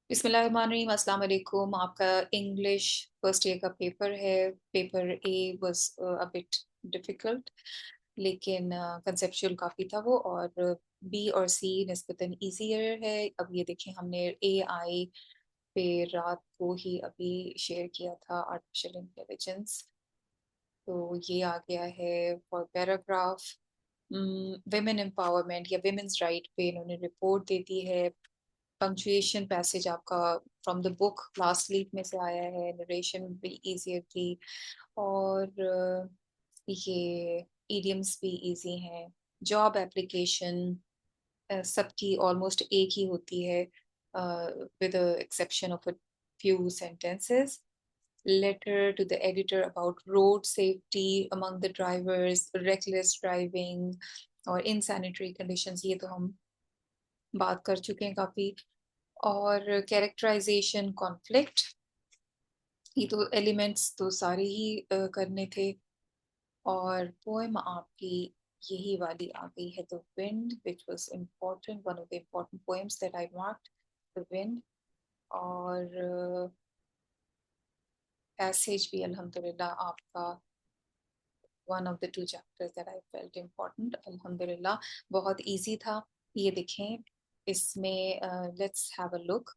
बिस्मिल्लाहिर्रहमानिर्रहीम, अस्सलाम वालेकुम। आपका इंग्लिश फर्स्ट ईयर का पेपर है। Paper A was a bit difficult, लेकिन कंसेप्चुअल काफ़ी था वो, और बी और सी निस्बतन ईजियर है। अब ये देखें, हमने ए आई पे रात को ही अभी शेयर किया था आर्टिफिशियल इंटेलिजेंस, तो ये आ गया है फॉर पैराग्राफ। विमेन एम्पावरमेंट या विमेन्स राइट पे इन्होंने रिपोर्ट दे दी है। पंक्चुएशन पैसेज आपका from the book last week में से आया है। नरेशन भी इजियर थी, और ये इडियम्स भी इजी हैं। जॉब एप्लीकेशन सबकी ऑलमोस्ट एक ही होती है, with exception of a few sentences. Letter to the editor about road safety among the drivers, reckless driving और insanitary conditions, ये तो हम बात कर चुके हैं काफी। और कैरेक्टराइजेशन कॉन्फ्लिक्ट, ये तो एलिमेंट्स तो सारे ही करने थे। और पोएम आपकी यही वाली आ गई है, the wind, which was important, one of the important poems that I marked, the wind. और पैसेज भी अल्हम्दुलिल्लाह आपका one of the two chapters that I felt important, अल्हम्दुलिल्लाह बहुत इजी था। ये देखें, इसमें let's have a look.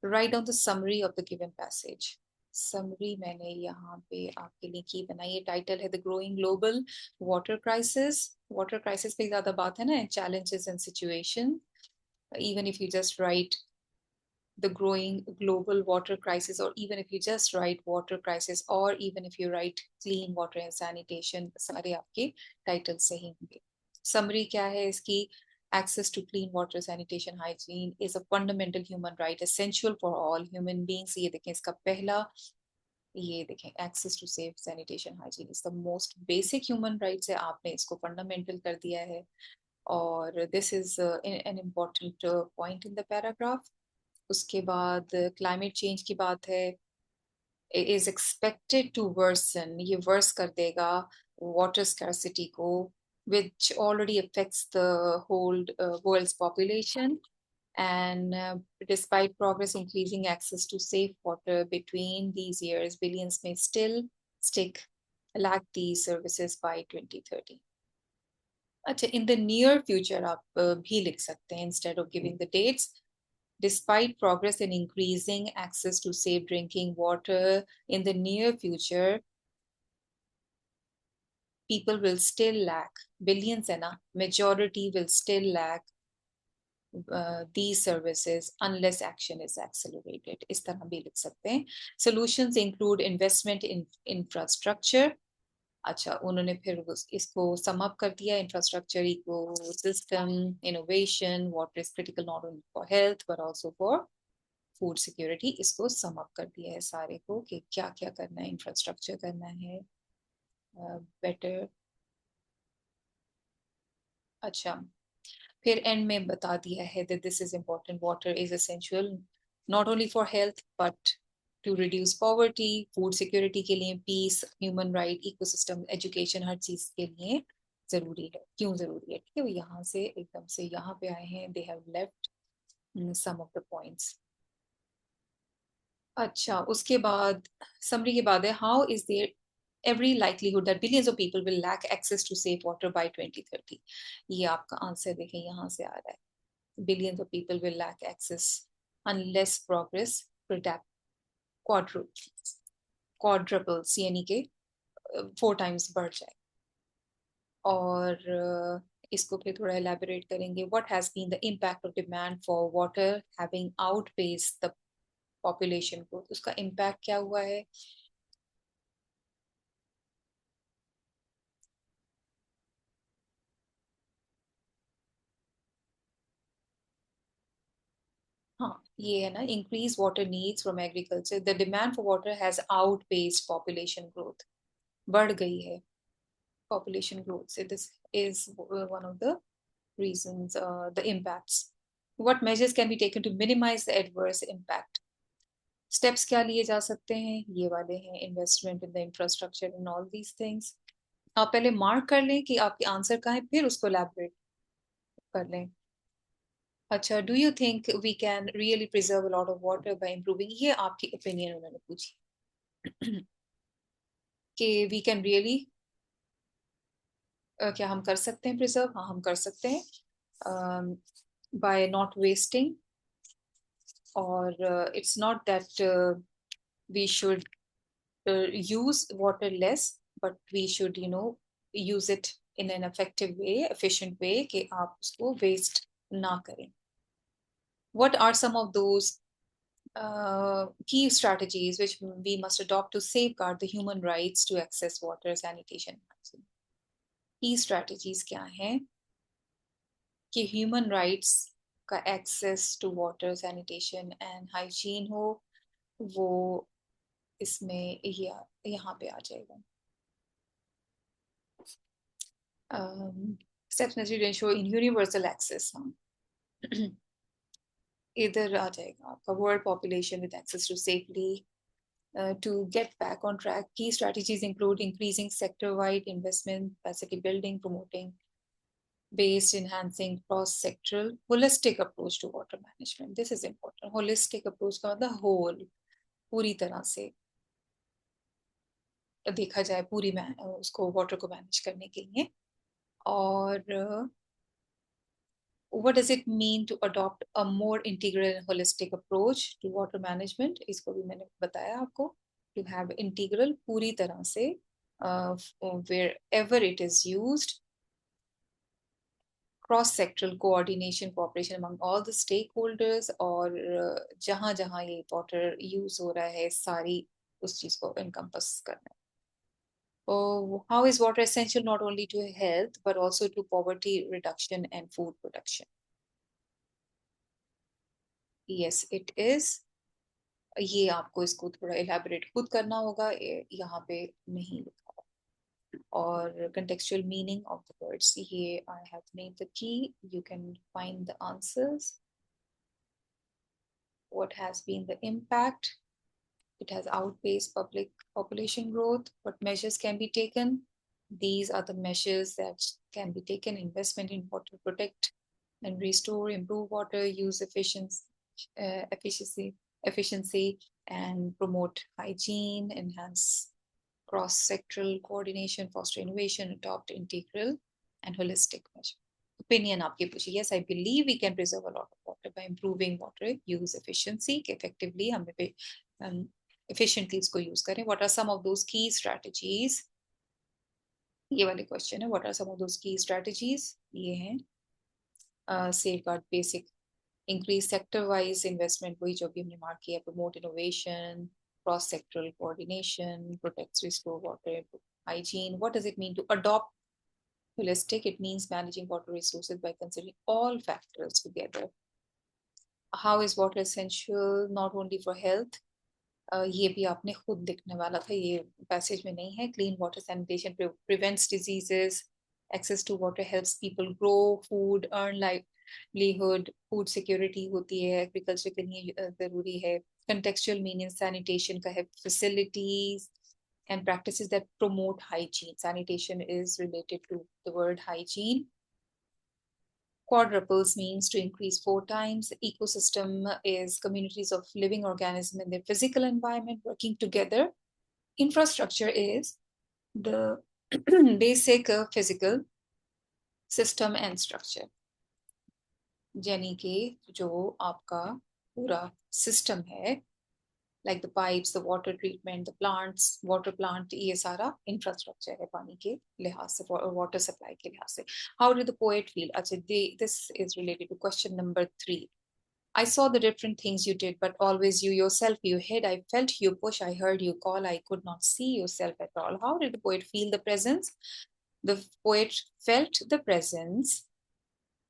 Write down the summary of the given passage. Summary मैंने यहाँ पे आपके लिए की बनाई है। टाइटल है the growing global water crisis. Water crisis पे ज्यादा बात है ना, challenges and situation. even if you just write the growing global water crisis, or even if you just write water crisis, or even if you write clean water and sanitation, सारे आपके title सही होंगे। Summary क्या है इसकी? Access to clean water, sanitation, hygiene is a fundamental human right essential for all human beings। ये देखें इसका पहला, ये देखें, access to safe sanitation hygiene is the most basic human rights है, आपने इसको fundamental कर दिया है। और this is an important point in the paragraph। उसके बाद क्लाइमेट चेंज की बात है। इज एक्सपेक्टेड टू वर्सन, ये वर्स कर देगा वाटर स्कैर्सिटी को, which already affects the whole world's population. And despite progress increasing access to safe water between these years, billions may still stick lack these services by 2030। अच्छा, in the near future आप भी लिख सकते हैं instead of giving the dates. Despite progress in increasing access to safe drinking water, in the near future, people will still lack, billions है ना, majority will still lack these services unless action is accelerated। इस तरह भी लिख सकते हैं। Solutions include investment in infrastructure। अच्छा, उन्होंने फिर इसको सम अप कर दिया। Infrastructure, ecosystem, innovation, water is critical not only for health but also for food security. इसको सम अप कर दिया है सारे को कि क्या क्या करना है। इंफ्रास्ट्रक्चर करना है बेटर। अच्छा, फिर एंड में बता दिया है that this is important, water is essential not only for health but to reduce poverty, food security के लिए, peace, human right, ecosystem, education, हर चीज के लिए जरूरी है। क्यों जरूरी है? ठीक है, वो यहाँ से एकदम से यहाँ पे आए हैं, they have left some of the points। अच्छा, उसके बाद समरी के बाद है, how is there every likelihood that billions of people will lack access to safe water by 2030। ये आपका आंसर देखें, यहाँ से आ रहा है, billions of people will lack access unless progress quadruples, यानी कि 4 times बढ़ जाए। और इसको फिर थोड़ा elaborate करेंगे। What has been the impact of demand for water having outpaced the population growth? उसका impact क्या हुआ है? हाँ, ये है ना, increase water needs from agriculture, the demand for water has outpaced population growth। बढ़ गई है population growth से। This is one of the reasons, the impacts। What measures can be taken to minimize the adverse impact? Steps क्या लिए जा सकते हैं? ये वाले हैं, investment in the infrastructure and all these things। आप पहले मार्क कर लें कि आपके आंसर कहाँ है, फिर उसको elaborate कर लें। अच्छा, do you think we can really preserve a lot of water by improving, ये आपकी ओपिनियन उन्होंने पूछी कि वी कैन रियली, क्या हम कर सकते हैं प्रिजर्व? हाँ, हम कर सकते हैं बाय नॉट वेस्टिंग, और it's not that we should use water less, but we should use it in an effective way, efficient way, कि आप उसको waste ना करें. What are some of those key strategies which we must adopt to safeguard the human rights to access water, sanitation, hygiene? Key strategies क्या हैं कि human rights का access to water, sanitation and hygiene हो, वो इसमें यहाँ पे आ जाएगा. Steps necessary to ensure in universal access. इधर आ जाएगा आपका world population with access to safely. To get back on track, key strategies include increasing sector-wide investment, capacity building, promoting based, enhancing cross-sectoral, holistic approach to water management. This is important. Holistic approach का मतलब whole, पूरी तरह से देखा जाए, पूरी उसको water को manage करने के लिए. और what does it mean to adopt a more integral and holistic approach to water management? इसको भी मैंने बताया आपको. To have integral, पूरी तरह से, wherever it is used, cross-sectoral coordination, cooperation among all the stakeholders, और जहाँ जहाँ ये water use हो रहा है, सारी उस चीज को encompass करना. Oh, how is water essential not only to health but also to poverty reduction and food production? Yes, it is. ये आपको इसको थोड़ा elaborate खुद करना होगा, यहाँ पे नहीं लिखा हुआ. और contextual meaning of the words, ये I have named the key. You can find the answers. What has been the impact? It has outpaced public population growth. What measures can be taken? These are the measures that can be taken: investment in water, protect and restore, improve water use efficiency, and promote hygiene, enhance cross-sectoral coordination, foster innovation, adopt integral and holistic measure. Opinion आपकी पूछी. Yes, I believe we can preserve a lot of water by improving water use efficiency, कि effectively हमें efficiently इसको use करें. What are some of those key strategies? ये वाले question है. What are some of those key strategies? ये हैं safeguard basic, increase sector-wise investment, वही जो भी हमने mark किया, promote innovation, cross-sectoral coordination, protects, restore water, hygiene. What does it mean to adopt holistic? It means managing water resources by considering all factors together. How is water essential not only for health? ये भी आपने खुद लिखने वाला था, ये passage में नहीं है. Clean water sanitation prevents diseases. Access to water helps people grow food, earn livelihood. Food security होती है, agriculture के लिए जरूरी है. Contextual meaning sanitation का है facilities and practices that promote hygiene. Sanitation is related to the word hygiene. Quadruples means to increase 4 times. Ecosystem is communities of living organisms in their physical environment working together. Infrastructure is the basic physical system and structure. यानी कि जो आपका पूरा system है, like the pipes, the water treatment, the plants, water plant, ये सारा infrastructure है पानी के लिहाज से, water supply के लिहाज से. How did the poet feel? अच्छा, this is related to question number 3. I saw the different things you did, but always you yourself you hid. I felt you push, I heard you call, I could not see yourself at all. How did the poet feel the presence? The poet felt the presence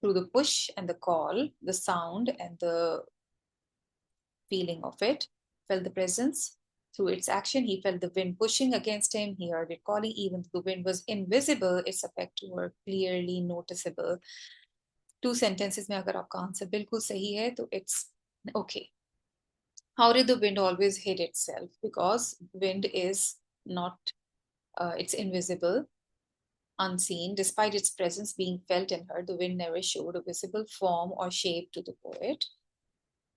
through the push and the call, the sound and the feeling of it. Felt the presence through its action. He felt the wind pushing against him. He heard it calling. Even though the wind was invisible, its effect were clearly noticeable. 2 sentences में अगर आपका answer बिल्कुल सही है तो it's okay. How did the wind always hit itself? Because wind is not, it's invisible. unseen. Despite its presence being felt in her, the wind never showed a visible form or shape to the poet.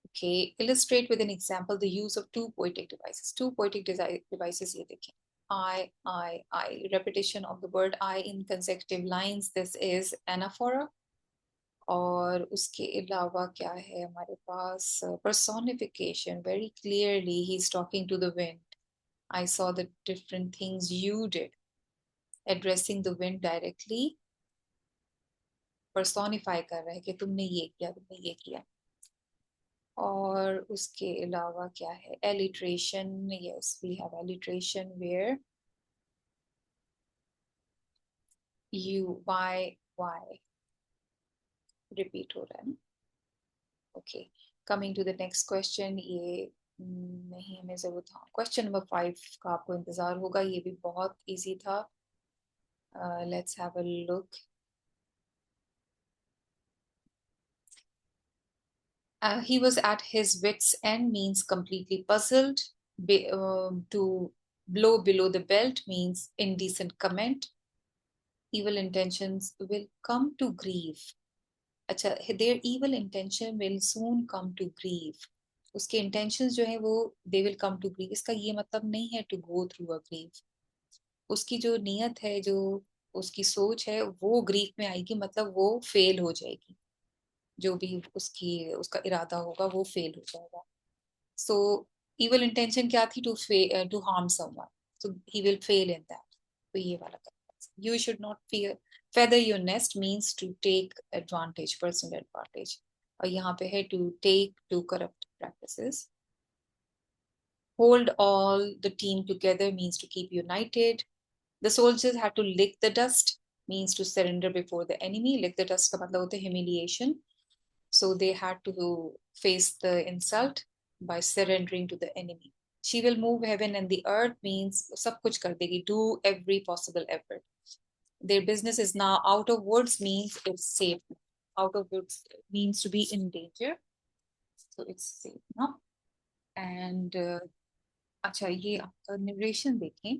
Okay, illustrate with an example the use of two poetic devices. Two poetic devices ये देखें. I. Repetition of the word I in consecutive lines. This is anaphora. और उसके अलावा क्या है हमारे पास personification. Very clearly he's talking to the wind. I saw the different things you did. Addressing the wind directly. Personify कर रहा है कि तुमने ये किया, तुमने ये किया. और उसके अलावा क्या है alliteration. Yes, we have alliteration where you why repeat हो रहा है. Okay, coming to the next question. ये नहीं हमें जरूरत. हाँ, क्वेश्चन नंबर 5 का आपको इंतजार होगा. ये भी बहुत इजी था. Let's have a look. He was at his wits' end means completely puzzled. To blow below the belt means indecent comment. Evil intentions will come to grief. अच्छा, their evil intention will soon come to grief. उसके intentions जो है वो they will come to grief. इसका ये मतलब नहीं है to go through a grief. उसकी जो नियत है, जो उसकी सोच है, वो grief में आएगी, मतलब वो fail हो जाएगी. जो भी उसका इरादा होगा वो फेल हो जाएगा. सो evil intention क्या थी? To harm someone. So he will fail in that. तो ये वाला करना. You should not feather your nest means to take advantage, personal advantage. और यहाँ पे है to take to corrupt practices. Hold all the team together means to keep united. The soldiers had to lick the dust means to surrender before the enemy. Lick the dust का मतलब होता है humiliation. So they had to face the insult by surrendering to the enemy. She will move heaven and the earth means सब कुछ कर देगी. Do every possible effort. Their business is now out of woods means it's safe. Out of woods means to be in danger. So it's safe now. And अच्छा, ये आपका narration देखें.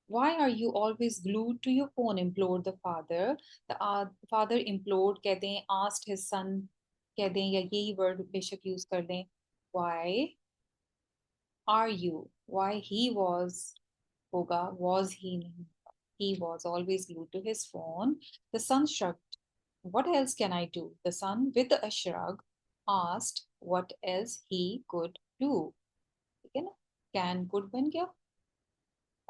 Why are you always glued to your phone? Implored the father. The father implored कह दें, asked his son कह दें, या यही word बेशक use कर दें. Why are you? Why he was होगा, was he नहीं. He was always glued to his phone. The son shrugged. What else can I do? The son, with a shrug, asked what else he could do. ठीक है ना? Can could बन गया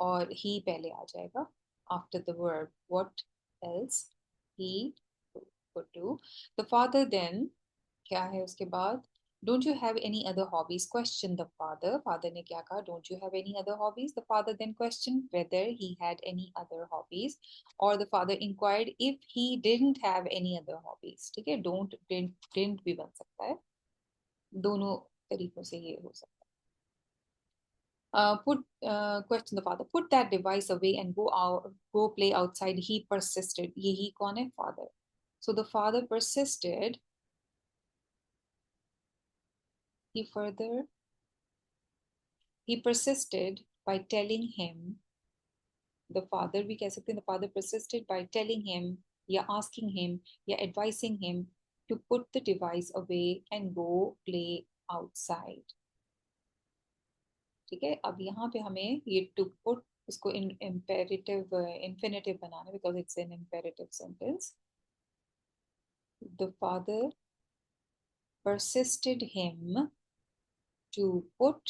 और he पहले आ जाएगा after the verb. What else he could do. The father then, क्या है उसके बाद? Don't you have any other hobbies? Questioned the father. Father ने क्या कहा? Don't you have any other hobbies? The father then questioned whether he had any other hobbies, or the father inquired if he didn't have any other hobbies. ठीक है? Didn't भी बन सकता है. दोनों तरीकों से ये हो सकता है. Question the father. Put that device away and go play outside. He persisted. ये ही कौन है? Father. So the father persisted. He persisted by telling him. The father भी कह सकते हैं. The father persisted by telling him, या asking him, या advising him to put the device away and go play outside. ठीक है. अब यहाँ पे हमें ये to put इसको imperative infinitive banana, because it's an imperative sentence. The father persisted him to put,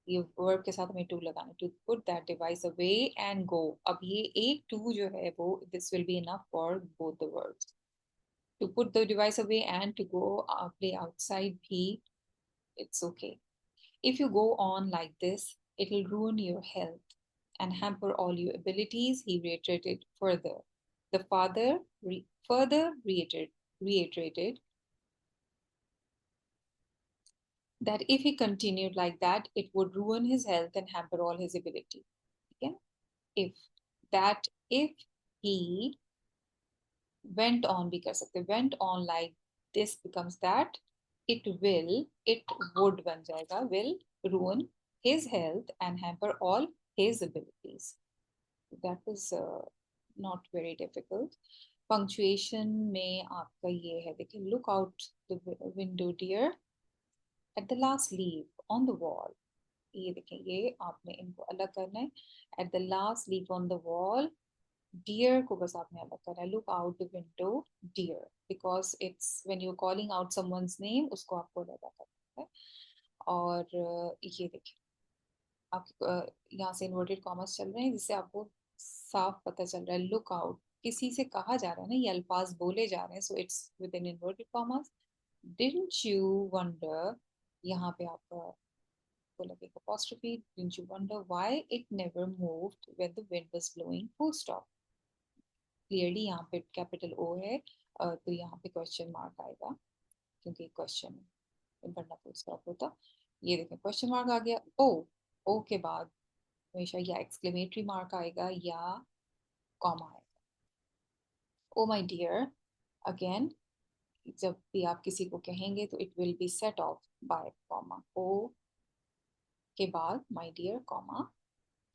ये verb के साथ हमें to लगाना, to put that device away and go. अब ये एक to जो है वो this will be enough for both the verbs. To put the device away and to go play outside भी it's okay. If you go on like this, it will ruin your health and hamper all your abilities, he reiterated further. The father further reiterated that if he continued like that, it would ruin his health and hamper all his ability. Okay? If he went on, भी कर सकते, went on like this becomes that, it would बन जाएगा, will ruin his health and hamper all his abilities. That was not very difficult. Punctuation में आपका ये है, देखिए, look out the window dear at the last leaf on the wall. ये देखें, ये आपने इनको अलग करना है। At the last leaf on the wall, dear को बस आपने अलग करना है। Look out the window dear, because it's when you calling out someone's name, उसको आपको अलग करना है। और ये देखिए, आप यहाँ से इन्वर्टेड कॉमर्स चल रहे हैं, जिससे आपको साफ पता चल रहा है लुक आउट किसी से कहा जा रहा है ना, ये अल्फाज बोले जा रहे हैं, so it's with in inverted commas. Didn't you wonder, यहाँ पे आपका को लगेगा apostrophe, didn't you wonder why it never moved when the wind was blowing, full stop। Clearly यहाँ पे कैपिटल ओ है, तो यहाँ पे क्वेश्चन मार्क आएगा, क्योंकि क्वेश्चन वरना फुल स्टॉप होता। ये देखें, क्वेश्चन मार्क आ गया। ओ के बाद हमेशा या एक्सक्लेमेटरी मार्क आएगा या कॉमा आएगा। ओ माय डियर, अगेन, जब भी आप किसी को कहेंगे तो it will be set off by comma. O के बाद my dear comma,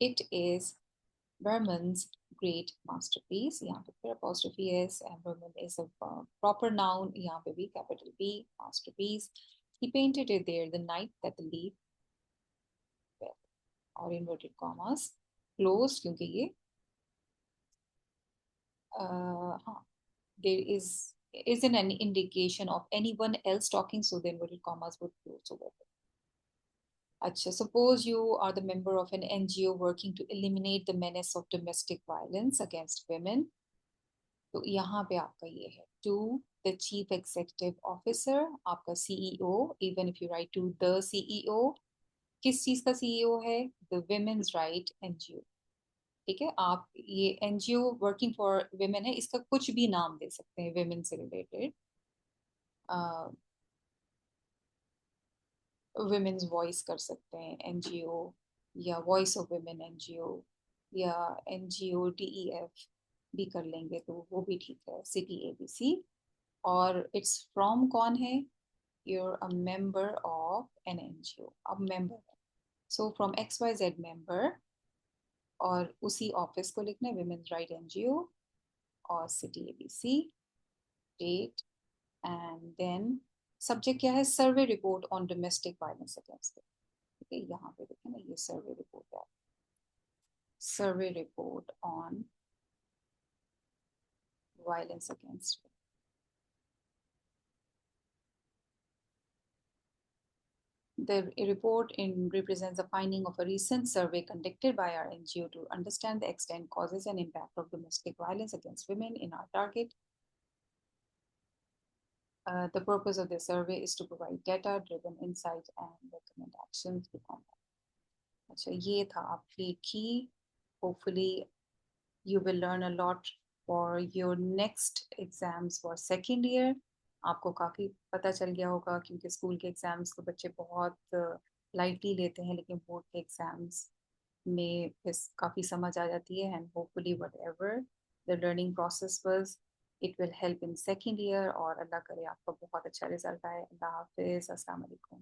it is Berman's great masterpiece, यहाँ पे फिर apostrophe s, and Berman is a proper noun, यहाँ पे भी capital B, masterpiece। He painted it there the night that the leaf fell, और inverted commas closed, क्योंकि ये हाँ, there isn't any indication of anyone else talking, so the inverted commas would close over it। अच्छा, suppose you are the member of an NGO working to eliminate the menace of domestic violence against women, तो यहाँ पे आपका ये है to the chief executive officer, आपका CEO, even if you write to the CEO, किस चीज का सीईओ है? The women's right NGO. ठीक है, आप ये एनजीओ वर्किंग फॉर विमेन है, इसका कुछ भी नाम दे सकते हैं विमेन से रिलेटेड। विमेन्स वॉइस कर सकते हैं एनजीओ, या वॉइस ऑफ विमेन एनजीओ, या एनजीओ डीईएफ भी कर लेंगे तो वो भी ठीक है, सिटी एबीसी। और इट्स फ्रॉम कौन है? you're a member of an NGO, अब member है, so from XYZ member, और उसी ऑफिस को लिखना है विमेन्स राइट एनजीओ, और city ABC, date, and then subject क्या है? Survey report on domestic violence against. ठीक है, यहाँ पे देखें ना, ये सर्वे रिपोर्ट है, survey report on violence against. The report represents the finding of a recent survey conducted by our NGO to understand the extent, causes, and impact of domestic violence against women in our target. The purpose of the survey is to provide data-driven insight and recommend actions to combat. अच्छा, ये था आपकी की। Hopefully, you will learn a lot for your next exams for second year। आपको काफ़ी पता चल गया होगा, क्योंकि स्कूल के एग्ज़ाम्स तो बच्चे बहुत लाइटली लेते हैं, लेकिन बोर्ड के एग्ज़ाम्स में इस काफ़ी समझ आ जाती है। And hopefully what ever the learning process was, it will help in second year, और अल्लाह करे आपका बहुत अच्छा रिजल्ट आए। अल्लाह हाफिज़, अस्सलाम वालेकुम।